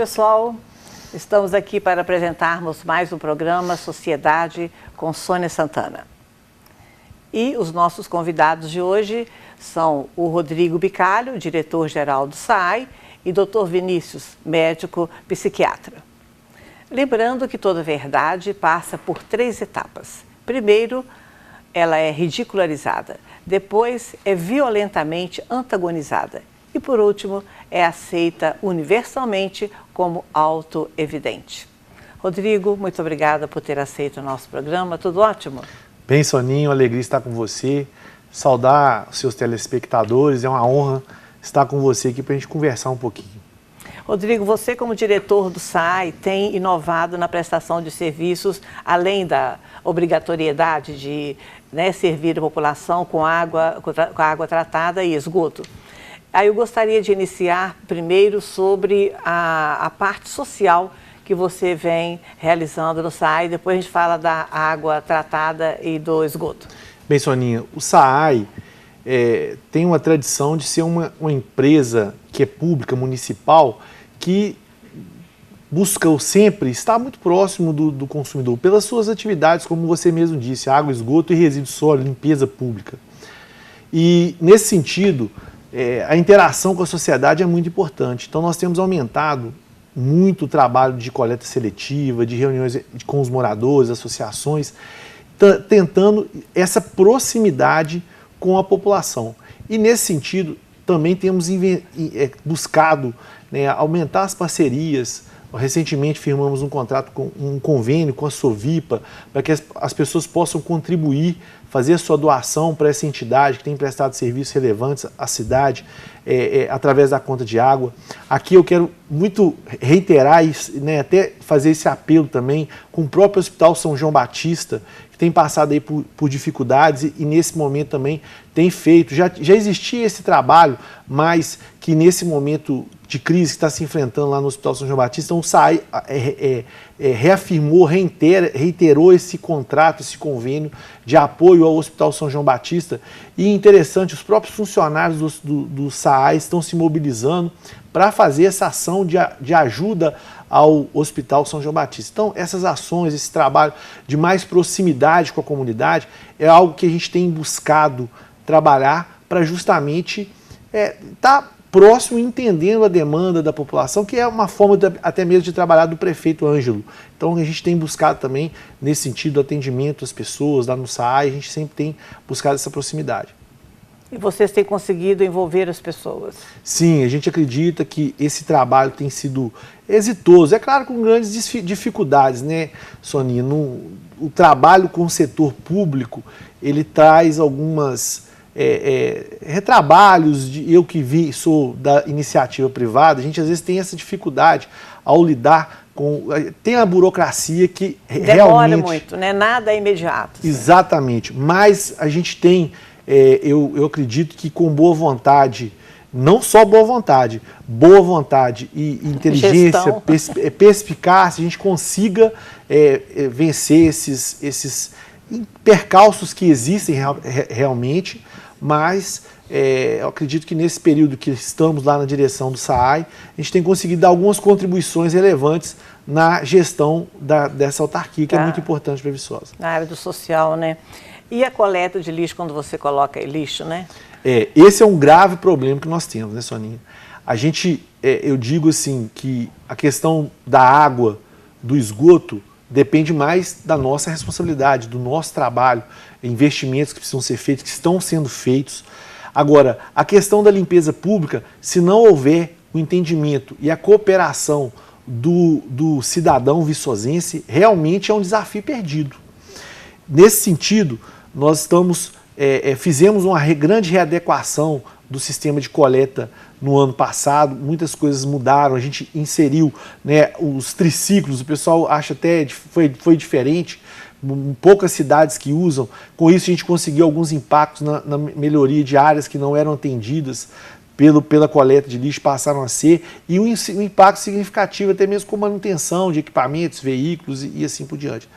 pessoal, estamos aqui para apresentarmos mais um programa Sociedade com Sônia Santana. E os nossos convidados de hoje são o Rodrigo Bicalho, diretor-geral do SAAI, e Dr. Vinícius, médico psiquiatra. Lembrando que toda verdade passa por 3 etapas. Primeiro, ela é ridicularizada. Depois, é violentamente antagonizada. E, por último, é aceita universalmente como auto-evidente. Rodrigo, muito obrigada por ter aceito o nosso programa. Tudo ótimo? Bem, Soninho, alegria estar com você. Saudar os seus telespectadores. É uma honra estar com você aqui para a gente conversar um pouquinho. Rodrigo, você como diretor do SAAI tem inovado na prestação de serviços, além da obrigatoriedade de servir a população com água tratada e esgoto. Aí eu gostaria de iniciar primeiro sobre a parte social que você vem realizando no SAAI, depois a gente fala da água tratada e do esgoto. Bem, Soninha, o SAAI tem uma tradição de ser uma empresa que é pública, municipal, que busca sempre estar muito próximo do consumidor, pelas suas atividades, como você mesmo disse, água, esgoto e resíduo sólido, limpeza pública. E, nesse sentido, a interação com a sociedade é muito importante. Então, nós temos aumentado muito o trabalho de coleta seletiva, de reuniões com os moradores, associações, tentando essa proximidade com a população. E, nesse sentido, também temos buscado aumentar as parcerias. Recentemente firmamos um convênio com a Sovipa para que as pessoas possam contribuir, fazer a sua doação para essa entidade que tem prestado serviços relevantes à cidade através da conta de água. Aqui eu quero muito reiterar isso, até fazer esse apelo também com o próprio Hospital São João Batista, que tem passado aí por dificuldades e nesse momento também tem feito. Já existia esse trabalho, mas que nesse momento de crise que está se enfrentando lá no Hospital São João Batista, então o SAAI reafirmou, reiterou esse contrato, esse convênio de apoio ao Hospital São João Batista. E interessante, os próprios funcionários do SAAI estão se mobilizando para fazer essa ação de ajuda ao Hospital São João Batista. Então, essas ações, esse trabalho de mais proximidade com a comunidade é algo que a gente tem buscado trabalhar para justamente estar próximo, entendendo a demanda da população, que é uma forma até mesmo de trabalhar do prefeito Ângelo. Então a gente tem buscado também, nesse sentido, atendimento às pessoas lá no SAAI, a gente sempre tem buscado essa proximidade. E vocês têm conseguido envolver as pessoas? Sim, a gente acredita que esse trabalho tem sido exitoso. É claro, com grandes dificuldades, né, Soninha? O trabalho com o setor público, ele traz algumas retrabalhos, eu que sou da iniciativa privada, a gente às vezes tem essa dificuldade ao lidar com... Tem a burocracia que demora realmente... muito, né? Nada é imediato. Exatamente, mas a gente tem, eu acredito que com boa vontade, não só boa vontade e inteligência, perspicácia, a gente consiga vencer esses percalços que existem realmente, mas eu acredito que nesse período que estamos lá na direção do SAAI, a gente tem conseguido dar algumas contribuições relevantes na gestão dessa autarquia, que é muito importante para Viçosa. Na área do social, né? E a coleta de lixo, quando você coloca lixo, né? Esse é um grave problema que nós temos, né, Soninha? A gente, eu digo assim, que a questão da água, do esgoto, depende mais da nossa responsabilidade, do nosso trabalho, investimentos que precisam ser feitos, que estão sendo feitos. Agora, a questão da limpeza pública, se não houver o entendimento e a cooperação do cidadão viçosense, realmente é um desafio perdido. Nesse sentido, nós fizemos uma grande readequação do sistema de coleta no ano passado, muitas coisas mudaram, a gente inseriu os triciclos, o pessoal acha até foi diferente, poucas cidades que usam, com isso a gente conseguiu alguns impactos na melhoria de áreas que não eram atendidas pela coleta de lixo, passaram a ser, e um impacto significativo até mesmo com manutenção de equipamentos, veículos e assim por diante.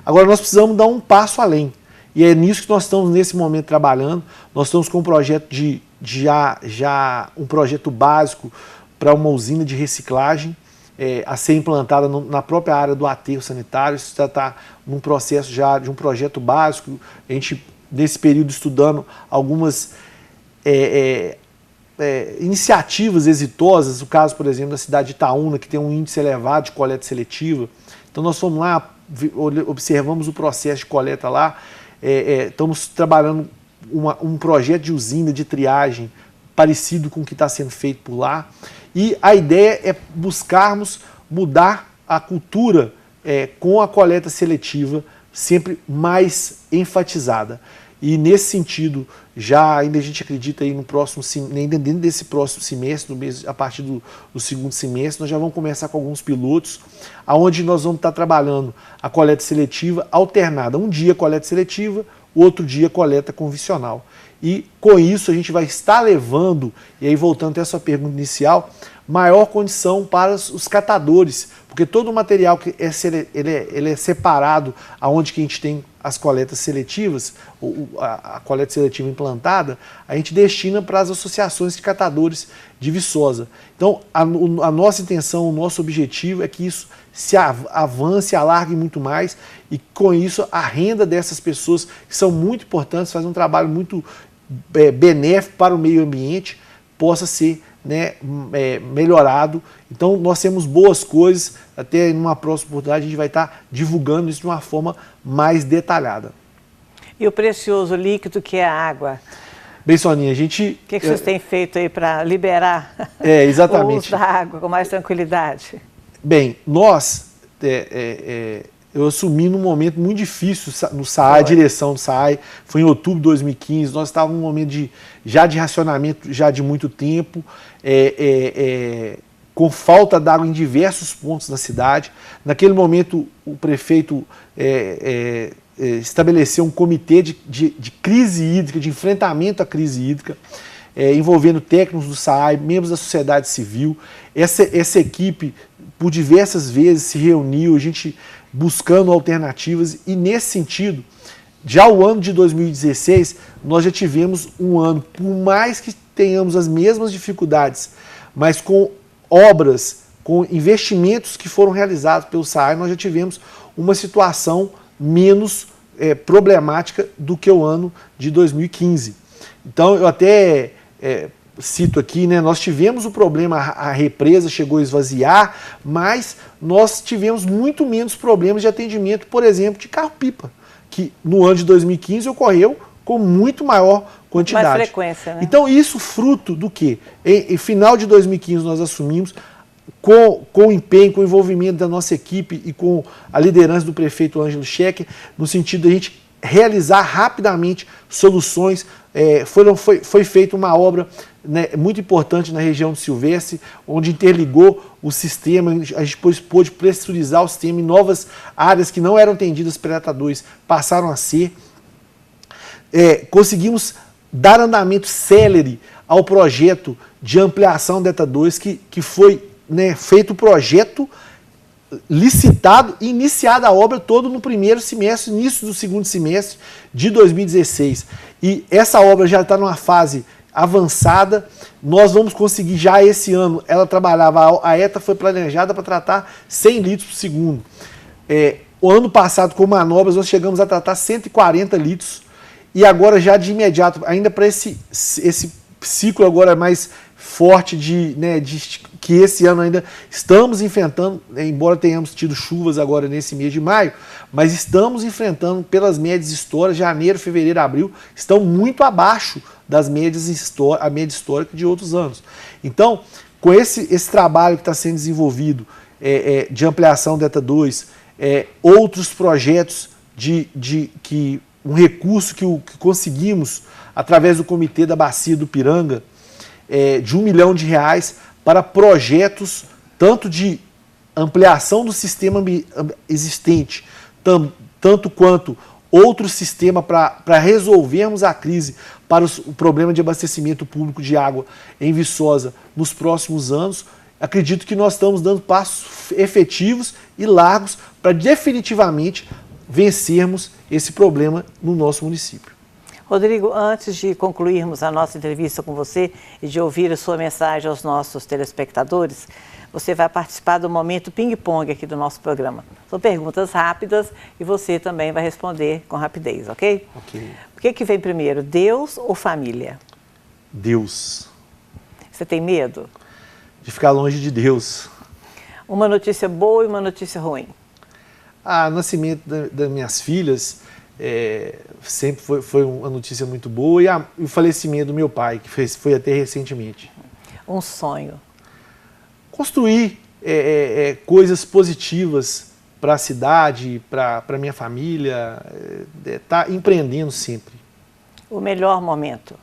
Agora nós precisamos dar um passo além, e é nisso que nós estamos nesse momento trabalhando. Nós estamos com um projeto um projeto básico para uma usina de reciclagem, a ser implantada na própria área do aterro sanitário. Isso já está num processo já de um projeto básico. A gente, nesse período, estudando algumas iniciativas exitosas, o caso, por exemplo, da cidade de Itaúna, que tem um índice elevado de coleta seletiva. Então nós fomos lá, observamos o processo de coleta lá, estamos trabalhando um projeto de usina de triagem parecido com o que está sendo feito por lá, e a ideia é buscarmos mudar a cultura com a coleta seletiva sempre mais enfatizada. E nesse sentido, ainda a gente acredita aí ainda dentro desse próximo semestre, a partir do segundo semestre, nós já vamos começar com alguns pilotos, onde nós vamos estar trabalhando a coleta seletiva alternada. Um dia coleta seletiva, outro dia coleta convencional. E com isso a gente vai estar levando, e aí voltando até a sua pergunta inicial, maior condição para os catadores, porque todo o material que ele é separado aonde que a gente tem as coletas seletivas, a coleta seletiva implantada, a gente destina para as associações de catadores de Viçosa. Então, a nossa intenção, o nosso objetivo é que isso se avance, alargue muito mais, e com isso a renda dessas pessoas, que são muito importantes, fazem um trabalho muito benéfico para o meio ambiente, possa ser melhorado. Então nós temos boas coisas, até numa próxima oportunidade a gente vai estar divulgando isso de uma forma mais detalhada. E o precioso líquido que é a água? Bem, Soninha, a gente... O que vocês têm feito aí para liberar exatamente. o uso da água com mais tranquilidade? Bem, nós... eu assumi num momento muito difícil no SAAI, a direção do SAAI, foi em outubro de 2015, nós estávamos num momento já de racionamento já de muito tempo, com falta d'água em diversos pontos da cidade. Naquele momento o prefeito estabeleceu um comitê de crise hídrica, de enfrentamento à crise hídrica, envolvendo técnicos do SAAI, membros da sociedade civil. Essa equipe, por diversas vezes, se reuniu, a gente buscando alternativas, e nesse sentido, já o ano de 2016, nós já tivemos um ano, por mais que tenhamos as mesmas dificuldades, mas com obras, com investimentos que foram realizados pelo SAAI, nós já tivemos uma situação menos problemática do que o ano de 2015. Então, eu até cito aqui, nós tivemos o problema, a represa chegou a esvaziar, mas nós tivemos muito menos problemas de atendimento, por exemplo, de carro-pipa, que no ano de 2015 ocorreu com muito maior quantidade. Mais frequência, né? Então isso fruto do quê? Em final de 2015 nós assumimos, com o empenho, com o envolvimento da nossa equipe e com a liderança do prefeito Ângelo Schecker, no sentido de a gente realizar rapidamente soluções. Foi feita uma obra muito importante na região do Silvestre, onde interligou o sistema, a gente pôde pressurizar o sistema em novas áreas que não eram atendidas pela ETA 2, passaram a ser. Conseguimos dar andamento célere ao projeto de ampliação da ETA 2, que foi feito o projeto, licitado e iniciada a obra todo no primeiro semestre, início do segundo semestre de 2016. E essa obra já está numa fase avançada. Nós vamos conseguir já esse ano, a ETA foi planejada para tratar 100 litros por segundo. O ano passado, com manobras, nós chegamos a tratar 140 litros, e agora já de imediato, ainda para esse ciclo agora mais forte que esse ano ainda estamos enfrentando, embora tenhamos tido chuvas agora nesse mês de maio, mas estamos enfrentando pelas médias históricas, janeiro, fevereiro, abril, estão muito abaixo das médias a média histórica de outros anos. Então, com esse trabalho que está sendo desenvolvido de ampliação da ETA 2, outros projetos um recurso que conseguimos através do Comitê da Bacia do Piranga, de R$1 milhão para projetos tanto de ampliação do sistema existente, tanto quanto outro sistema para resolvermos a crise para o problema de abastecimento público de água em Viçosa nos próximos anos. Acredito que nós estamos dando passos efetivos e largos para definitivamente vencermos esse problema no nosso município. Rodrigo, antes de concluirmos a nossa entrevista com você e de ouvir a sua mensagem aos nossos telespectadores, você vai participar do momento ping-pong aqui do nosso programa. São perguntas rápidas e você também vai responder com rapidez, ok? Ok. O que vem primeiro, Deus ou família? Deus. Você tem medo? De ficar longe de Deus. Uma notícia boa e uma notícia ruim? O nascimento das minhas filhas sempre foi uma notícia muito boa, e o falecimento do meu pai, que foi até recentemente. Um sonho? Construir coisas positivas para a cidade, para a minha família, tá empreendendo sempre. O melhor momento?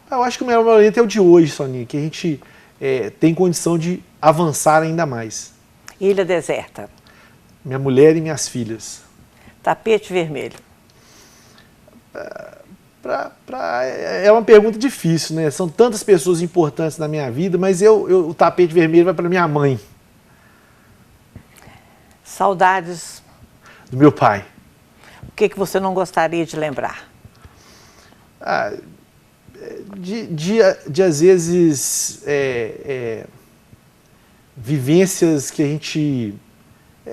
Eu acho que o melhor momento é o de hoje, Soninha, que a gente tem condição de avançar ainda mais. Ilha deserta? Minha mulher e minhas filhas. Tapete vermelho? É uma pergunta difícil, né? São tantas pessoas importantes na minha vida, mas o tapete vermelho vai para minha mãe. Saudades? Do meu pai. O que você não gostaria de lembrar? De às vezes, vivências que a gente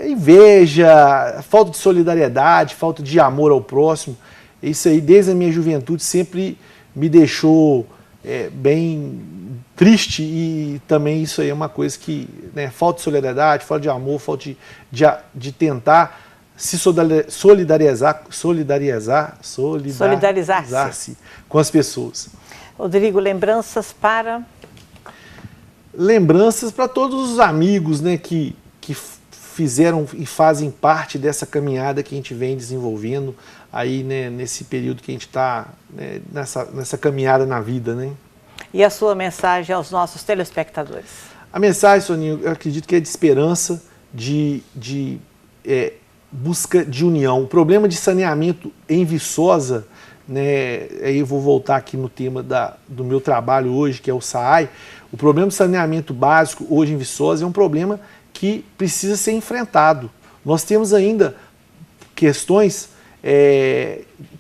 inveja, falta de solidariedade, falta de amor ao próximo. Isso aí, desde a minha juventude, sempre me deixou bem triste, e também isso aí é uma coisa que, né, falta de solidariedade, falta de amor, falta de tentar se solidarizar-se com as pessoas. Rodrigo, lembranças para? Lembranças para todos os amigos, né, que fizeram e fazem parte dessa caminhada que a gente vem desenvolvendo aí, né, nesse período que a gente está, né, nessa caminhada na vida, né? E a sua mensagem aos nossos telespectadores? A mensagem, Soninho, eu acredito que é de esperança, de busca de união. O problema de saneamento em Viçosa, né, aí eu vou voltar aqui no tema do meu trabalho hoje, que é o SAAI. O problema de saneamento básico hoje em Viçosa é um problema que precisa ser enfrentado. Nós temos ainda questões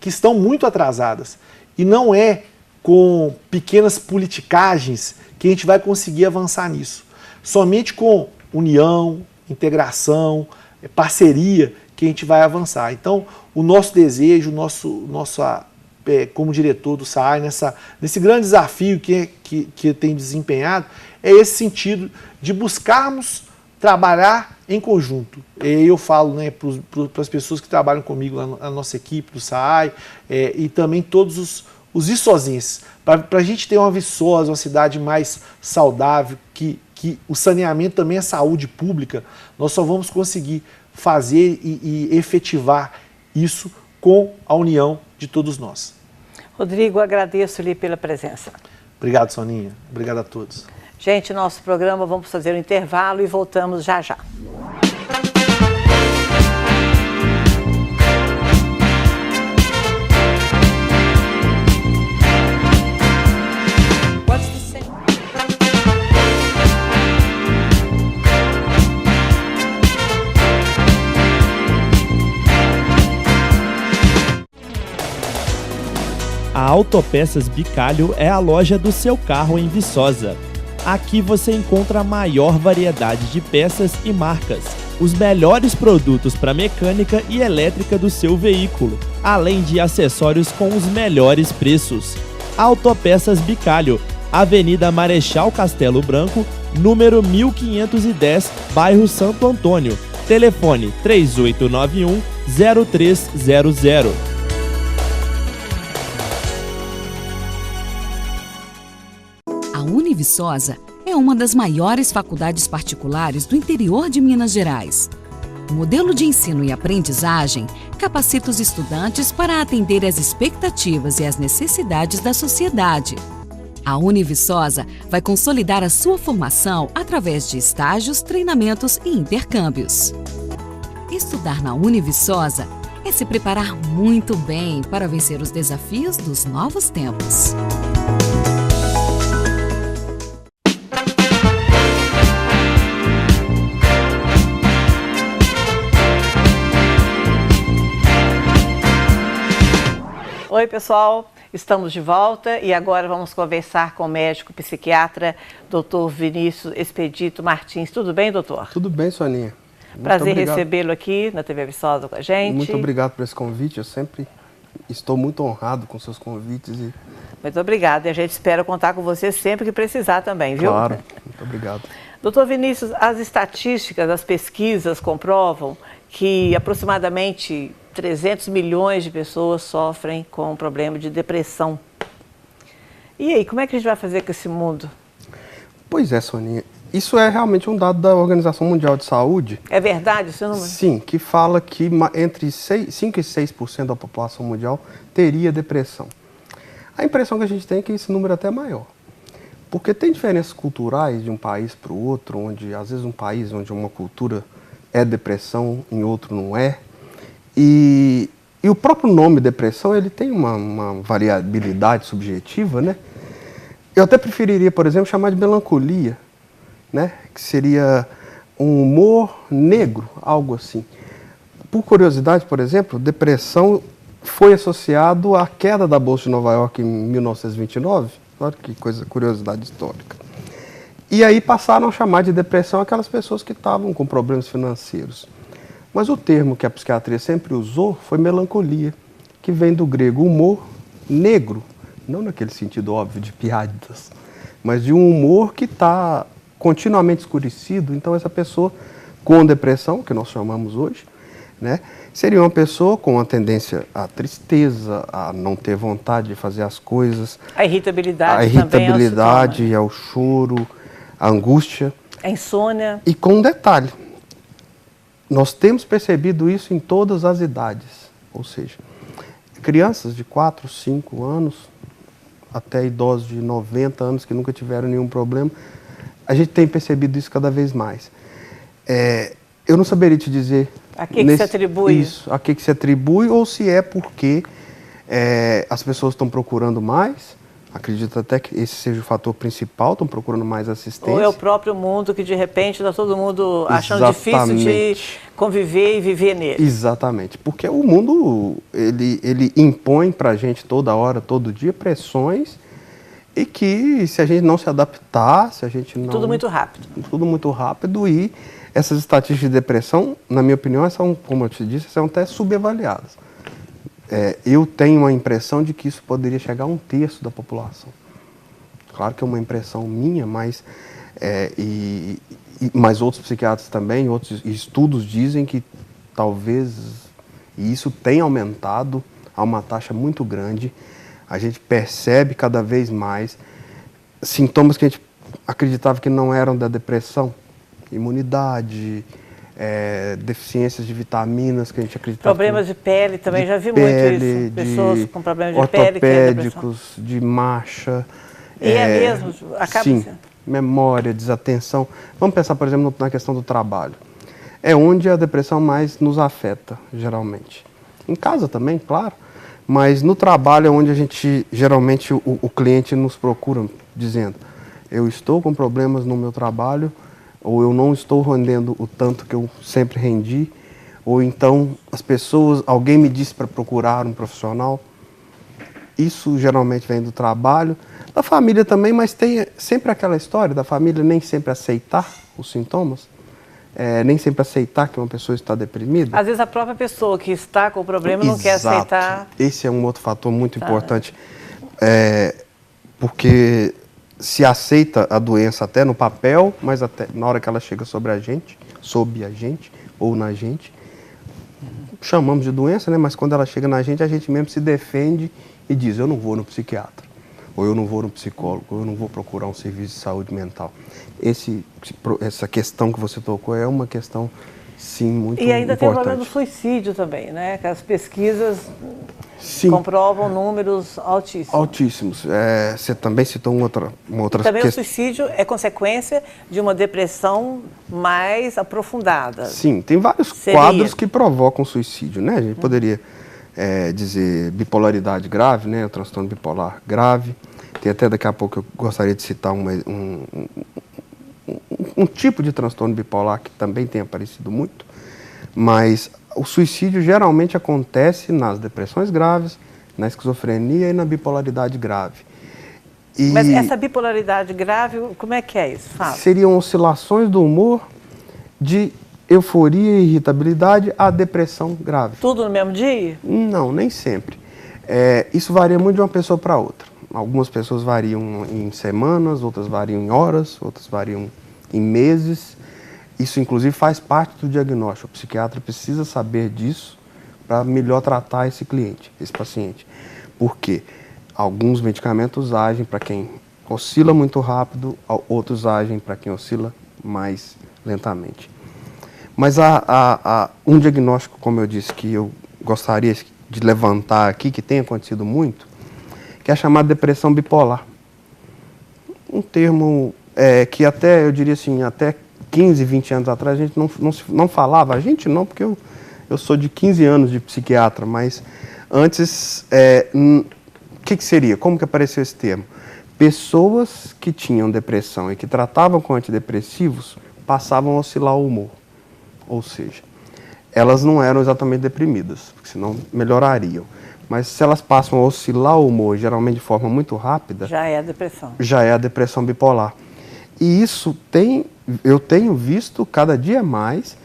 que estão muito atrasadas, e não é com pequenas politicagens que a gente vai conseguir avançar nisso. Somente com união, integração, parceria que a gente vai avançar. Então, o nosso desejo, como diretor do SAAI, nesse grande desafio que eu tenho desempenhado, é esse sentido de buscarmos trabalhar em conjunto. Eu falo, né, para as pessoas que trabalham comigo na nossa equipe do SAAI, e também todos os viçosenses, para a gente ter uma Viçosa, uma cidade mais saudável, que o saneamento também é saúde pública. Nós só vamos conseguir fazer e efetivar isso com a união de todos nós. Rodrigo, agradeço-lhe pela presença. Obrigado, Soninha. Obrigado a todos. Gente, nosso programa, vamos fazer um intervalo e voltamos já já. A Autopeças Bicalho é a loja do seu carro em Viçosa. Aqui você encontra a maior variedade de peças e marcas, os melhores produtos para mecânica e elétrica do seu veículo, além de acessórios com os melhores preços. Autopeças Bicalho, Avenida Marechal Castelo Branco, número 1510, bairro Santo Antônio. Telefone 3891-0300. A Univiçosa é uma das maiores faculdades particulares do interior de Minas Gerais. O modelo de ensino e aprendizagem capacita os estudantes para atender às expectativas e às necessidades da sociedade. A Univiçosa vai consolidar a sua formação através de estágios, treinamentos e intercâmbios. Estudar na Univiçosa é se preparar muito bem para vencer os desafios dos novos tempos. Oi, pessoal. Estamos de volta e agora vamos conversar com o médico psiquiatra, Dr. Vinícius Expedito Martins. Tudo bem, doutor? Tudo bem, Soninha. Prazer recebê-lo aqui na TV Viçosa com a gente. Muito obrigado por esse convite. Eu sempre estou muito honrado com seus convites. Muito obrigada. E a gente espera contar com você sempre que precisar também, viu? Claro. Muito obrigado. Doutor Vinícius, as estatísticas, as pesquisas comprovam que aproximadamente 300 milhões de pessoas sofrem com o problema de depressão. E aí, como é que a gente vai fazer com esse mundo? Pois é, Soninha. Isso é realmente um dado da Organização Mundial de Saúde. É verdade esse número? Sim, que fala que entre 5 e 6% da população mundial teria depressão. A impressão que a gente tem é que esse número é até maior. Porque tem diferenças culturais de um país para o outro, onde às vezes um país onde uma cultura é depressão, em outro não é. E o próprio nome depressão, ele tem uma variabilidade subjetiva, né? Eu até preferiria, por exemplo, chamar de melancolia, né? Que seria um humor negro, algo assim. Por curiosidade, por exemplo, depressão foi associado à queda da Bolsa de Nova York em 1929. Olha que coisa, curiosidade histórica. E aí passaram a chamar de depressão aquelas pessoas que estavam com problemas financeiros. Mas o termo que a psiquiatria sempre usou foi melancolia, que vem do grego humor negro, não naquele sentido óbvio de piadas, mas de um humor que está continuamente escurecido. Então essa pessoa com depressão, que nós chamamos hoje, né, seria uma pessoa com uma tendência à tristeza, a não ter vontade de fazer as coisas. A irritabilidade também. A irritabilidade, ao choro, a angústia. A insônia. E com um detalhe, nós temos percebido isso em todas as idades. Ou seja, crianças de 4, 5 anos, até idosos de 90 anos que nunca tiveram nenhum problema, a gente tem percebido isso cada vez mais. Eu não saberia te dizer... A que se atribui? Isso, a que se atribui, ou se é porque as pessoas estão procurando mais, acredito até que esse seja o fator principal, estão procurando mais assistência. Ou é o próprio mundo que de repente está todo mundo achando difícil de conviver e viver nele. Exatamente, porque o mundo, ele impõe para a gente toda hora, todo dia, pressões, e que se a gente não se adaptar, se a gente não... Tudo muito rápido. Tudo muito rápido, e essas estatísticas de depressão, na minha opinião, são, como eu te disse, são até subavaliadas. Eu tenho a impressão de que isso poderia chegar a 1/3 da população. Claro que é uma impressão minha, mas mas outros psiquiatras também, outros estudos dizem que talvez, e isso tem aumentado a uma taxa muito grande. A gente percebe cada vez mais sintomas que a gente acreditava que não eram da depressão, imunidade, deficiências de vitaminas que a gente acreditava. Problemas de pele também, já vi muito isso. Pessoas com problemas de pele, que é depressão. Ortopédicos, de marcha. E mesmo, acaba sim, sendo. Memória, desatenção. Vamos pensar, por exemplo, na questão do trabalho. É onde a depressão mais nos afeta, geralmente. Em casa também, claro, mas no trabalho é onde a gente, geralmente, o cliente nos procura dizendo: eu estou com problemas no meu trabalho, ou eu não estou rendendo o tanto que eu sempre rendi, ou então alguém me disse para procurar um profissional. Isso geralmente vem do trabalho, da família também, mas tem sempre aquela história da família nem sempre aceitar os sintomas, nem sempre aceitar que uma pessoa está deprimida. Às vezes a própria pessoa que está com o problema não quer aceitar. Esse é um outro fator muito importante, porque se aceita a doença até no papel, mas até na hora que ela chega sob a gente, ou na gente, chamamos de doença, né? Mas quando ela chega na gente, a gente mesmo se defende e diz: eu não vou no psiquiatra, ou eu não vou no psicólogo, ou eu não vou procurar um serviço de saúde mental. Essa questão que você tocou é uma questão, sim, muito importante. E ainda tem o problema do suicídio também, né? Que as pesquisas comprovam números altíssimos. Altíssimos. Você também citou uma outra também o suicídio é consequência de uma depressão mais aprofundada. Sim, tem vários quadros que provocam suicídio, né? A gente poderia dizer bipolaridade grave, né? O transtorno bipolar grave. Tem até daqui a pouco eu gostaria de citar um tipo de transtorno bipolar que também tem aparecido muito, mas o suicídio geralmente acontece nas depressões graves, na esquizofrenia e na bipolaridade grave. Mas essa bipolaridade grave, como é que é isso? Fala. Seriam oscilações do humor de euforia e irritabilidade à depressão grave. Tudo no mesmo dia? Não, nem sempre. Isso varia muito de uma pessoa para outra. Algumas pessoas variam em semanas, outras variam em horas, outras variam em meses. Isso, inclusive, faz parte do diagnóstico. O psiquiatra precisa saber disso para melhor tratar esse cliente, esse paciente. Por quê? Alguns medicamentos agem para quem oscila muito rápido, outros agem para quem oscila mais lentamente. Mas há um diagnóstico, como eu disse, que eu gostaria de levantar aqui, que tem acontecido muito, que é a chamada depressão bipolar. Um termo que até, eu diria assim, até 15, 20 anos atrás a gente não falava, a gente não, porque eu sou de 15 anos de psiquiatra, mas antes, o que seria? Como que apareceu esse termo? Pessoas que tinham depressão e que tratavam com antidepressivos passavam a oscilar o humor. Ou seja, elas não eram exatamente deprimidas, porque senão melhorariam. Mas se elas passam a oscilar o humor, geralmente de forma muito rápida... Já é a depressão. Já é a depressão bipolar. E isso eu tenho visto cada dia mais.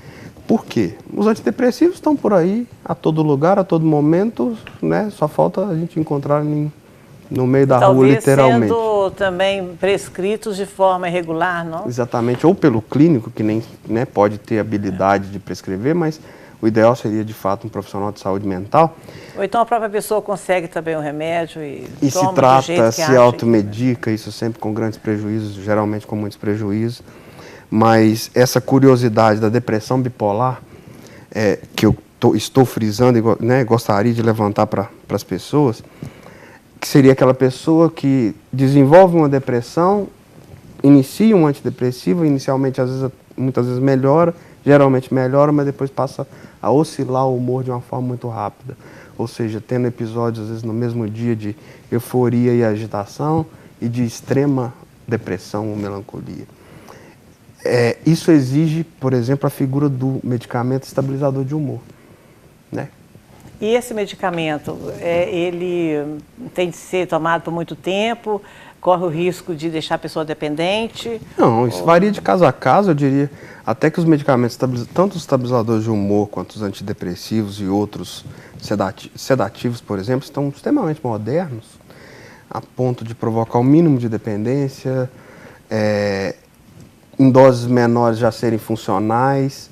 Por quê? Os antidepressivos estão por aí, a todo lugar, a todo momento, né? Só falta a gente encontrar no meio da rua, literalmente. Talvez sendo também prescritos de forma irregular, não? Exatamente, ou pelo clínico, que nem pode ter habilidade de prescrever, mas o ideal seria, de fato, um profissional de saúde mental. Ou então a própria pessoa consegue também o remédio e toma se trata, do jeito que se acha. automedica, isso sempre com grandes prejuízos, geralmente com muitos prejuízos. Mas essa curiosidade da depressão bipolar, que eu estou frisando e gostaria de levantar para as pessoas, que seria aquela pessoa que desenvolve uma depressão, inicia um antidepressivo, inicialmente muitas vezes melhora, geralmente melhora, mas depois passa a oscilar o humor de uma forma muito rápida. Ou seja, tendo episódios, às vezes, no mesmo dia de euforia e agitação e de extrema depressão ou melancolia. Isso exige, por exemplo, a figura do medicamento estabilizador de humor, né? E esse medicamento, ele tem de ser tomado por muito tempo? Corre o risco de deixar a pessoa dependente? Não, isso varia de caso a caso, eu diria. Até que os medicamentos, tanto os estabilizadores de humor quanto os antidepressivos e outros sedativos, por exemplo, estão extremamente modernos, a ponto de provocar o mínimo de dependência, em doses menores já serem funcionais,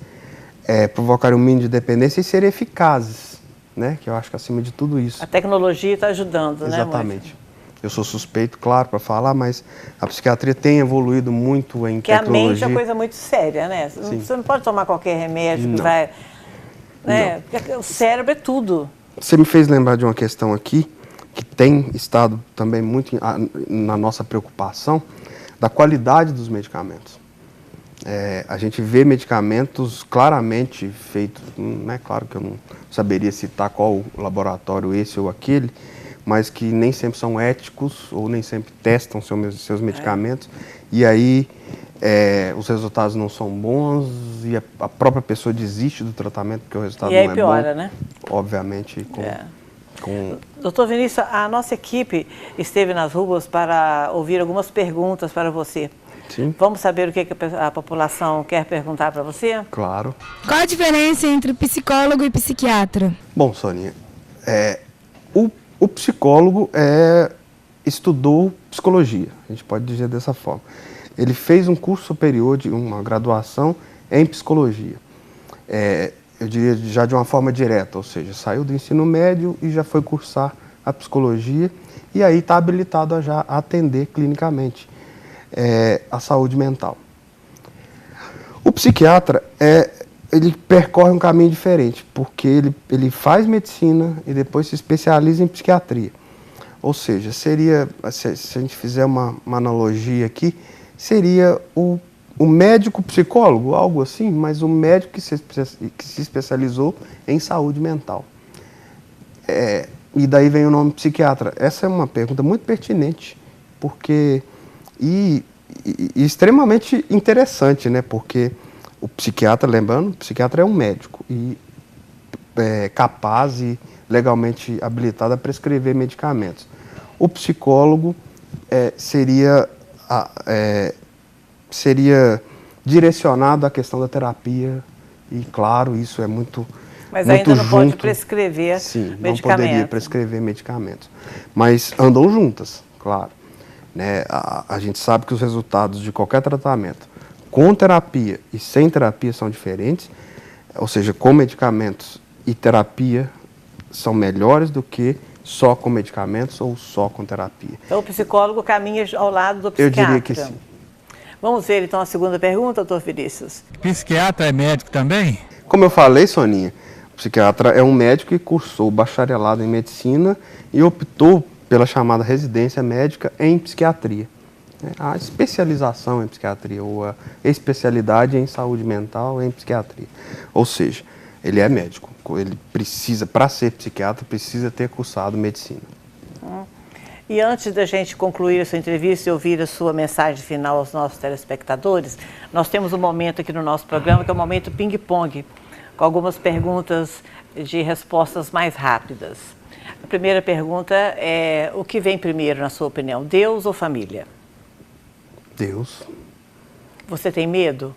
provocarem um mínimo de dependência e serem eficazes, né? Que eu acho que acima de tudo isso. A tecnologia está ajudando, né? Exatamente. Eu sou suspeito, claro, para falar, mas a psiquiatria tem evoluído muito em tecnologia. Porque a mente é uma coisa muito séria, né? Sim. Você não pode tomar qualquer remédio que vai... Né? Porque o cérebro é tudo. Você me fez lembrar de uma questão aqui, que tem estado também muito na nossa preocupação, da qualidade dos medicamentos. A gente vê medicamentos claramente feitos, claro que eu não saberia citar qual laboratório esse ou aquele, mas que nem sempre são éticos ou nem sempre testam seus medicamentos, e aí os resultados não são bons e a própria pessoa desiste do tratamento porque o resultado não é bom. E aí piora, né? Obviamente, Doutor Vinícius, a nossa equipe esteve nas ruas para ouvir algumas perguntas para você. Sim. Vamos saber o que a população quer perguntar para você? Claro. Qual a diferença entre psicólogo e psiquiatra? Bom, Soninha, o psicólogo estudou psicologia, a gente pode dizer dessa forma. Ele fez um curso superior, uma graduação em psicologia. Eu diria já de uma forma direta, ou seja, saiu do ensino médio e já foi cursar a psicologia e aí está habilitado a já atender clinicamente a saúde mental. O psiquiatra, ele percorre um caminho diferente, porque ele faz medicina e depois se especializa em psiquiatria. Ou seja, seria, se a gente fizer uma analogia aqui, seria o médico psicólogo, algo assim, mas o médico que se especializou em saúde mental. E daí vem o nome psiquiatra. Essa é uma pergunta muito pertinente, porque... E extremamente interessante, né? Porque o psiquiatra, lembrando, o psiquiatra é um médico. E capaz e legalmente habilitado a prescrever medicamentos. O psicólogo seria direcionado à questão da terapia e, claro, isso é muito Mas muito ainda não pode junto. prescrever Sim, medicamentos. não poderia prescrever medicamentos. Mas andam juntas, claro. Né? A gente sabe que os resultados de qualquer tratamento, com terapia e sem terapia, são diferentes. Ou seja, com medicamentos e terapia são melhores do que só com medicamentos ou só com terapia. Então o psicólogo caminha ao lado do Eu psiquiatra. diria que sim. Vamos ver então a segunda pergunta, doutor Vinícius. Psiquiatra é médico também? Como eu falei, Soninha, o psiquiatra é um médico que cursou bacharelado em medicina e optou pela chamada residência médica em psiquiatria. A especialização em psiquiatria ou a especialidade em saúde mental em psiquiatria. Ou seja, ele é médico. Ele precisa, para ser psiquiatra, precisa ter cursado medicina. E antes da gente concluir essa entrevista e ouvir a sua mensagem final aos nossos telespectadores, nós temos um momento aqui no nosso programa que é o momento ping-pong, com algumas perguntas de respostas mais rápidas. A primeira pergunta é: o que vem primeiro, na sua opinião, Deus ou família? Deus. Você tem medo?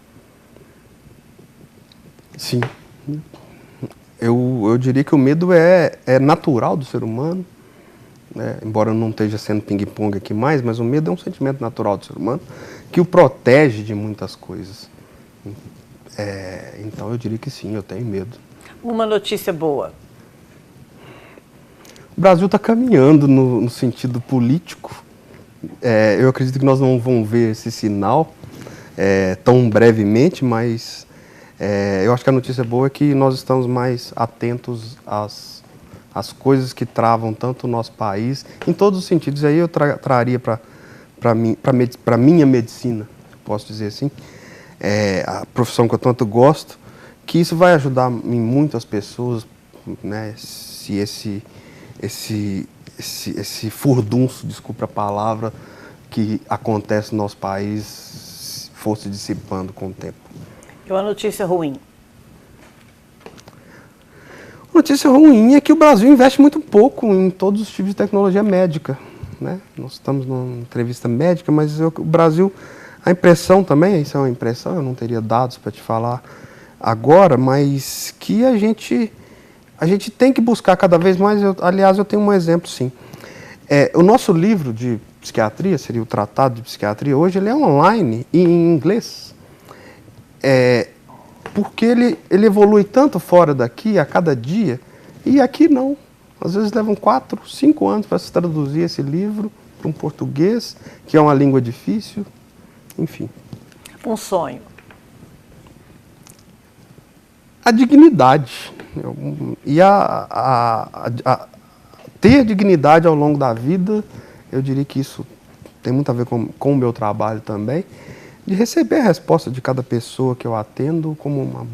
Sim. Eu diria que o medo é natural do ser humano, né? Embora eu não esteja sendo ping-pong aqui mais, mas o medo é um sentimento natural do ser humano que o protege de muitas coisas. Então eu diria que sim, eu tenho medo. Uma notícia boa. O Brasil está caminhando no sentido político. Eu acredito que nós não vamos ver esse sinal tão brevemente, mas eu acho que a notícia boa é que nós estamos mais atentos às coisas que travam tanto o nosso país, em todos os sentidos. Aí eu traria para minha medicina, posso dizer assim, a profissão que eu tanto gosto, que isso vai ajudar em muitas pessoas, né, se esse furdunço, desculpe a palavra, que acontece no nosso país fosse dissipando com o tempo. E uma notícia ruim? A notícia ruim é que o Brasil investe muito pouco em todos os tipos de tecnologia médica, né? Nós estamos numa entrevista médica, mas o Brasil, a impressão também, isso é uma impressão, eu não teria dados para te falar agora, mas que a gente tem que buscar cada vez mais. Aliás, eu tenho um exemplo, sim. O nosso livro de psiquiatria, seria o Tratado de Psiquiatria, hoje ele é online e em inglês. Porque ele evolui tanto fora daqui, a cada dia, e aqui não. Às vezes levam 4, 5 anos para se traduzir esse livro para um português, que é uma língua difícil, enfim. Um sonho? A dignidade. E ter dignidade ao longo da vida, eu diria que isso tem muito a ver com o meu trabalho também, de receber a resposta de cada pessoa que eu atendo como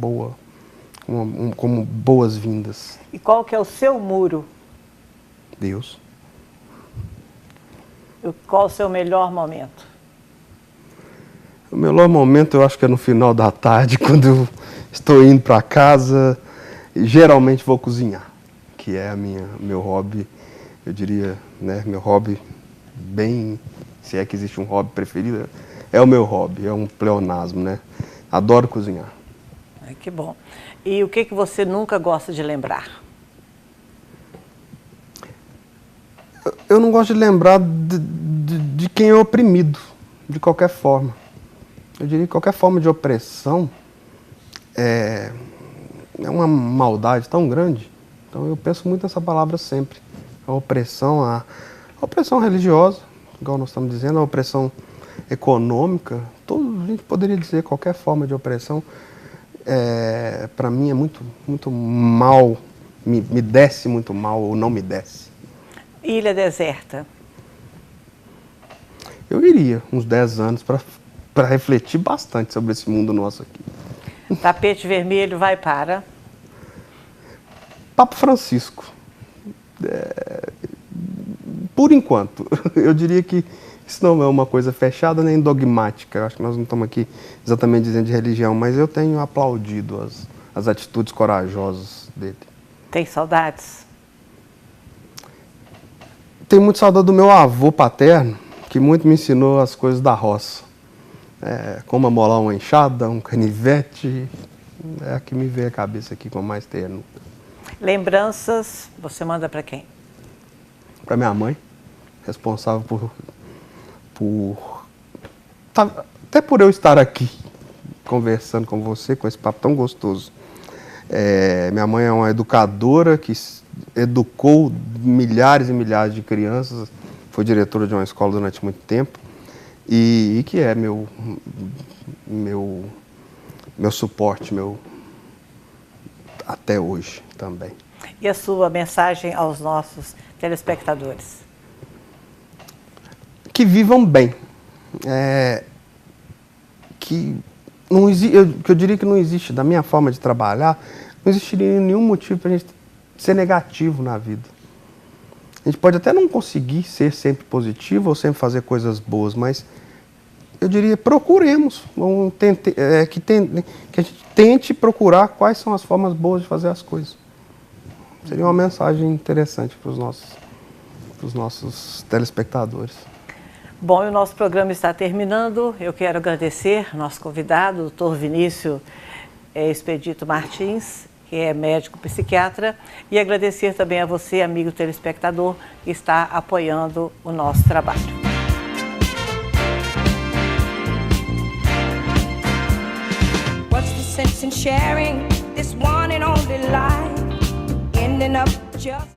como boas-vindas. E qual que é o seu muro? Deus. E qual o seu melhor momento? O melhor momento eu acho que é no final da tarde, quando eu estou indo para casa e geralmente vou cozinhar, que é meu hobby, eu diria, né, meu hobby bem, se é que existe um hobby preferido, é o meu hobby, é um pleonasmo, né? Adoro cozinhar. Ai, que bom. E o que você nunca gosta de lembrar? Eu não gosto de lembrar de quem é oprimido, de qualquer forma. Eu diria que qualquer forma de opressão é uma maldade tão grande. Então eu penso muito nessa palavra sempre. A opressão religiosa, igual nós estamos dizendo, a opressão econômica, a gente poderia dizer qualquer forma de opressão, para mim é muito mal, me desce muito mal ou não me desce. Ilha deserta? Eu iria uns 10 anos para refletir bastante sobre esse mundo nosso aqui. Tapete vermelho vai para? Papa Francisco. Por enquanto, eu diria que isso não é uma coisa fechada nem dogmática. Eu acho que nós não estamos aqui exatamente dizendo de religião, mas eu tenho aplaudido as atitudes corajosas dele. Tem saudades? Tenho muito saudade do meu avô paterno, que muito me ensinou as coisas da roça. Como amolar uma enxada, um canivete, é a que me veio à cabeça aqui com mais terno. Lembranças, você manda para quem? Para minha mãe, responsável até por eu estar aqui conversando com você, com esse papo tão gostoso. Minha mãe é uma educadora que educou milhares e milhares de crianças, foi diretora de uma escola durante muito tempo e que é meu suporte, até hoje também. E a sua mensagem aos nossos telespectadores? Que vivam bem. Que eu diria que não existe, da minha forma de trabalhar, não existiria nenhum motivo para a gente ser negativo na vida. A gente pode até não conseguir ser sempre positivo ou sempre fazer coisas boas, mas eu diria, procuremos, que a gente tente procurar quais são as formas boas de fazer as coisas. Seria uma mensagem interessante para os nossos telespectadores. Bom, e o nosso programa está terminando. Eu quero agradecer nosso convidado, o Dr. Vinícius Expedito Martins, que é médico psiquiatra, e agradecer também a você, amigo telespectador, que está apoiando o nosso trabalho. What's the sense in sharing this one and only life, ending up just